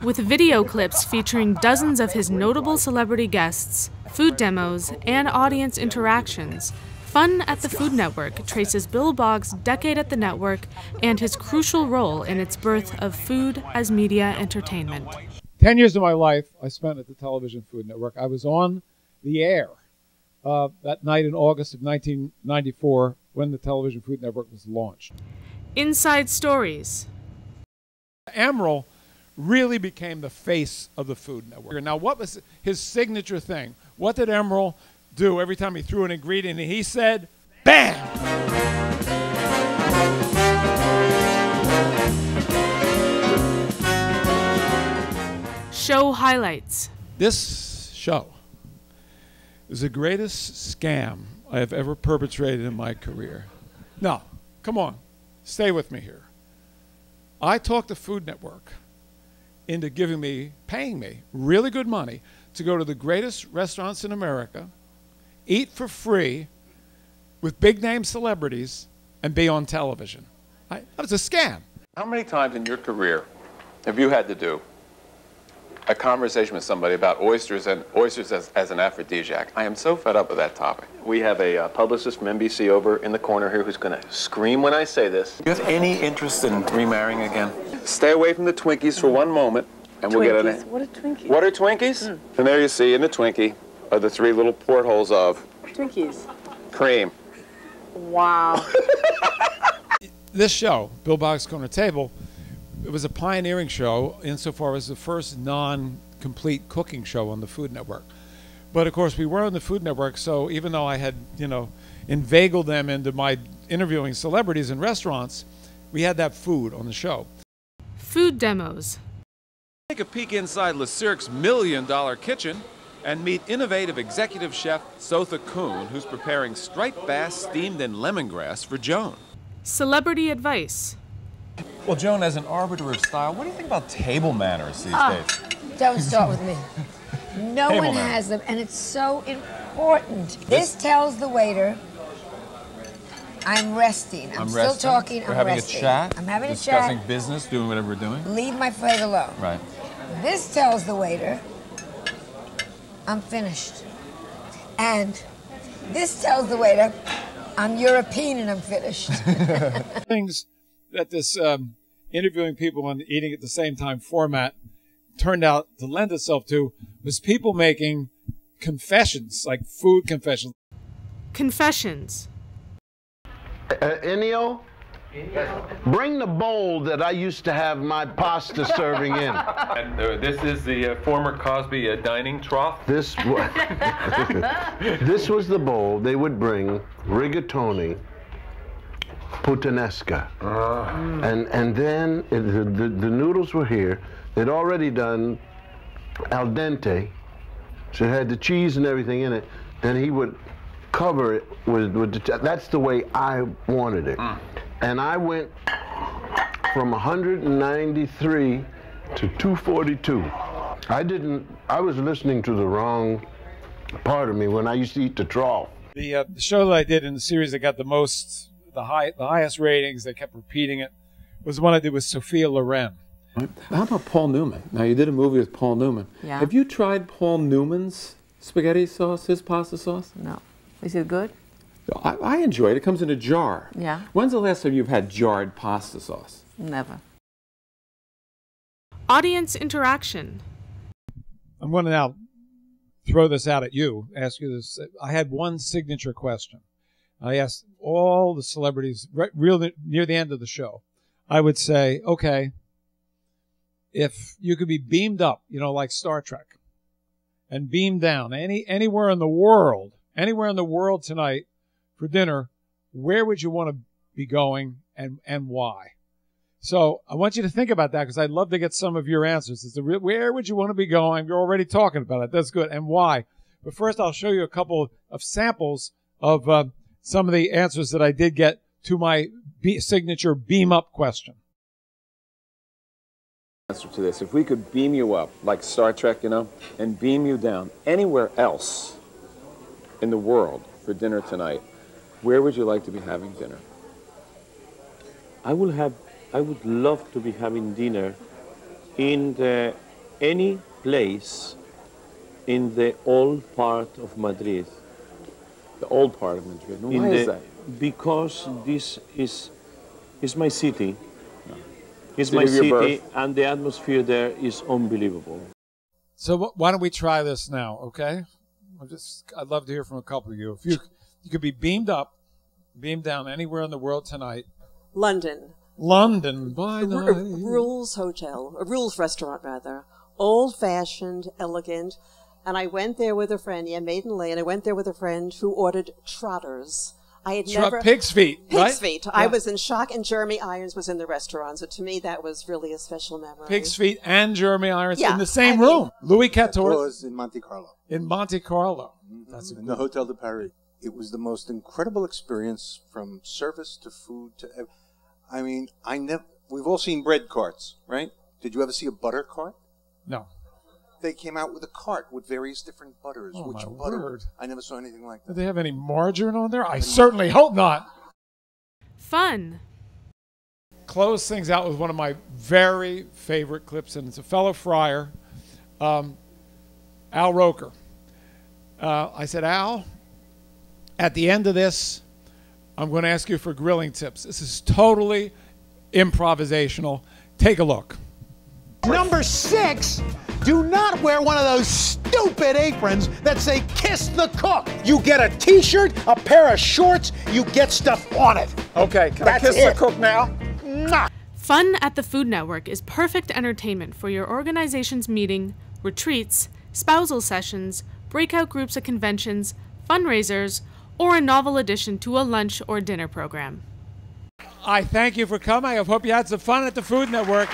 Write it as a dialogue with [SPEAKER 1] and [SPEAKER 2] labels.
[SPEAKER 1] with video clips featuring dozens of his notable celebrity guests, food demos, and audience interactions. Fun at the Food Network traces Bill Boggs' decade at the network and his crucial role in its birth of food as media entertainment.
[SPEAKER 2] 10 years of my life I spent at the television Food Network. I was on the air that night in August of 1994 when the television Food Network was launched.
[SPEAKER 1] Inside Stories.
[SPEAKER 2] Emeril really became the face of the Food Network. Now, what was his signature thing? What did Emeril do every time he threw an ingredient and he said, BAM!
[SPEAKER 1] Show highlights.
[SPEAKER 2] This show is the greatest scam I have ever perpetrated in my career. Now, come on, stay with me here. I talked the Food Network into paying me really good money to go to the greatest restaurants in America, eat for free with big name celebrities, and be on television. That was a scam.
[SPEAKER 3] How many times in your career have you had to do a conversation with somebody about oysters and oysters as an aphrodisiac? I am so fed up with that topic.
[SPEAKER 4] We have a publicist from NBC over in the corner here who's going to scream when I say this. Do you have any interest in remarrying again?
[SPEAKER 3] Stay away from the Twinkies for one moment, and we'll get it.
[SPEAKER 5] What are Twinkies?
[SPEAKER 3] What are Twinkies? And there you see in the Twinkie are the three little portholes of
[SPEAKER 5] Twinkies.
[SPEAKER 3] cream.
[SPEAKER 5] Wow.
[SPEAKER 2] This show, Bill Boggs' Corner Table, it was a pioneering show insofar as the first non-complete cooking show on the Food Network. But of course, we were on the Food Network, so even though I had, inveigled them into my interviewing celebrities in restaurants, we had that food on the show.
[SPEAKER 1] Food demos.
[SPEAKER 6] Take a peek inside Le Cirque's $1 million kitchen and meet innovative executive chef Sotha Kuhn, who's preparing striped bass steamed in lemongrass for Joan.
[SPEAKER 1] Celebrity advice.
[SPEAKER 6] Well, Joan, as an arbiter of style, what do you think about table manners these days?
[SPEAKER 7] Don't start with me. No
[SPEAKER 6] Table
[SPEAKER 7] one
[SPEAKER 6] manners.
[SPEAKER 7] has them, and it's so important. This tells the waiter, I'm resting. I'm still
[SPEAKER 6] resting.
[SPEAKER 7] talking,
[SPEAKER 6] We're
[SPEAKER 7] I'm
[SPEAKER 6] having
[SPEAKER 7] resting.
[SPEAKER 6] a chat.
[SPEAKER 7] I'm having a
[SPEAKER 6] discussing
[SPEAKER 7] chat.
[SPEAKER 6] business, doing whatever we're doing.
[SPEAKER 7] Leave my plate alone.
[SPEAKER 6] Right.
[SPEAKER 7] This tells the waiter, I'm finished. And this tells the waiter, I'm European and I'm finished.
[SPEAKER 2] Things that this interviewing people and eating at the same time format turned out to lend itself to was people making confessions, like food confessions.
[SPEAKER 1] Confessions.
[SPEAKER 8] Ennio, bring the bowl that I used to have my pasta serving in.
[SPEAKER 9] And this is the former Cosby dining trough.
[SPEAKER 8] This was the bowl they would bring rigatoni, puttanesca, and then the noodles were here. They'd already done al dente, so it had the cheese and everything in it. Then he would cover it with that's the way I wanted it. And I went from 193 to 242. I was listening to the wrong part of me when I used to eat the trough.
[SPEAKER 2] The show that I did in the series that got the highest ratings, they kept repeating it, was the one I did with Sophia Loren.
[SPEAKER 6] How about Paul Newman? Now, you did a movie with Paul Newman.
[SPEAKER 5] Yeah.
[SPEAKER 6] Have you tried Paul Newman's spaghetti sauce, his pasta sauce?
[SPEAKER 5] No. Is it good?
[SPEAKER 6] I enjoy it. It comes in a jar.
[SPEAKER 5] Yeah.
[SPEAKER 6] When's the last time you've had jarred pasta sauce?
[SPEAKER 5] Never.
[SPEAKER 1] Audience interaction.
[SPEAKER 2] I'm going to now throw this out at you, ask you this. I had one signature question. I asked all the celebrities real near the end of the show. I would say, okay, if you could be beamed up, like Star Trek, and beamed down anywhere in the world tonight for dinner, where would you want to be going and why? So I want you to think about that because I'd love to get some of your answers. Where would you want to be going? You're already talking about it. That's good. And why? But first, I'll show you a couple of samples of some of the answers that I did get to my signature beam up question.
[SPEAKER 3] Answer to this: if we could beam you up like Star Trek, and beam you down anywhere else in the world for dinner tonight, where would you like to be having dinner?
[SPEAKER 9] I would love to be having dinner in the
[SPEAKER 10] any place in the old part of Madrid.
[SPEAKER 3] The old part of Madrid. Why is that?
[SPEAKER 10] Because this is my city. It's
[SPEAKER 3] City
[SPEAKER 10] my
[SPEAKER 3] of your
[SPEAKER 10] city,
[SPEAKER 3] birth.
[SPEAKER 10] and the atmosphere there is unbelievable.
[SPEAKER 2] So why don't we try this now, okay? I'd love to hear from a couple of you. If you could be beamed down anywhere in the world tonight.
[SPEAKER 11] London.
[SPEAKER 2] London by night.
[SPEAKER 11] Rules Hotel, a Rules restaurant rather. Old-fashioned, elegant. And I went there with a friend, Maiden Lane. I went there with a friend who ordered trotters. I had never...
[SPEAKER 2] Pig's feet, right?
[SPEAKER 11] Pig's feet. Yeah. I was in shock, and Jeremy Irons was in the restaurant. So to me, that was really a special memory.
[SPEAKER 2] Pig's feet and Jeremy Irons in the
[SPEAKER 11] room.
[SPEAKER 2] same room. Louis XIV.
[SPEAKER 12] It was in Monte Carlo.
[SPEAKER 2] In Monte Carlo.
[SPEAKER 12] That's in the Hotel de Paris. It was the most incredible experience, from service to food to... I mean, we've all seen bread carts, right? Did you ever see a butter cart?
[SPEAKER 2] No.
[SPEAKER 12] They came out with a cart with various different butters.
[SPEAKER 2] Oh,
[SPEAKER 12] which
[SPEAKER 2] my
[SPEAKER 12] butter?
[SPEAKER 2] word.
[SPEAKER 12] I never saw anything like that.
[SPEAKER 2] Do they have any margarine on there? I certainly hope not.
[SPEAKER 1] Fun.
[SPEAKER 2] Close things out with one of my very favorite clips, and it's a fellow friar, Al Roker. I said, Al, at the end of this, I'm going to ask you for grilling tips. This is totally improvisational. Take a look.
[SPEAKER 13] Number 6, do not wear one of those stupid aprons that say "Kiss the Cook." You get a T-shirt, a pair of shorts, you get stuff on it.
[SPEAKER 6] Okay, can I kiss the cook now?
[SPEAKER 13] Mwah.
[SPEAKER 1] Fun at the Food Network is perfect entertainment for your organization's meeting, retreats, spousal sessions, breakout groups at conventions, fundraisers, or a novel addition to a lunch or dinner program.
[SPEAKER 2] I thank you for coming. I hope you had some fun at the Food Network.